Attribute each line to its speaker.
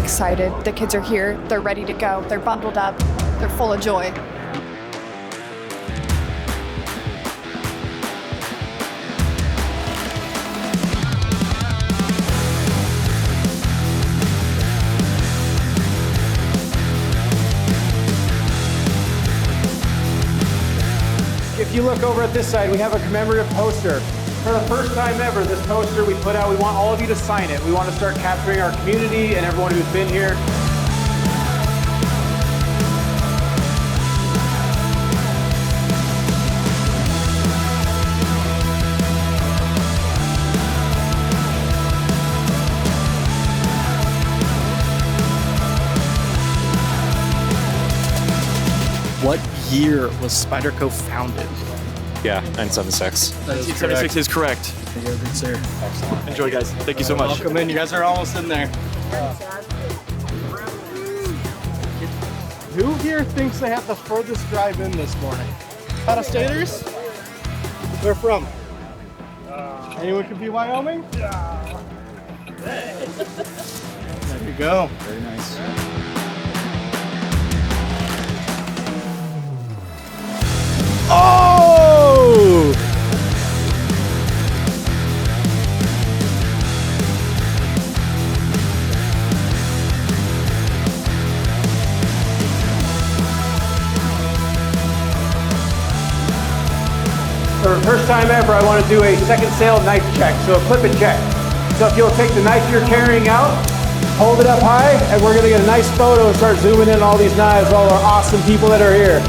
Speaker 1: excited. The kids are here, they're ready to go, they're bundled up, they're full of joy.
Speaker 2: If you look over at this side, we have a commemorative poster. For the first time ever, this poster we put out, we want all of you to sign it. We want to start capturing our community and everyone who's been here.
Speaker 3: What year was Spyderco founded?
Speaker 4: Yeah, 976.
Speaker 3: 1976 is correct.
Speaker 5: Yeah, good sir.
Speaker 3: Excellent. Enjoy, guys. Thank you so much.
Speaker 5: Welcome in. You guys are almost in there.
Speaker 6: Who here thinks they have the furthest drive in this morning? Out of staters? Where from? Anyone could be Wyoming? There you go.
Speaker 5: Very nice.
Speaker 3: Oh!
Speaker 2: For the first time ever, I want to do a second sale knife check, so a clip and check. So if you'll take the knife you're carrying out, hold it up high, and we're going to get a nice photo and start zooming in all these knives, all our awesome people that are here.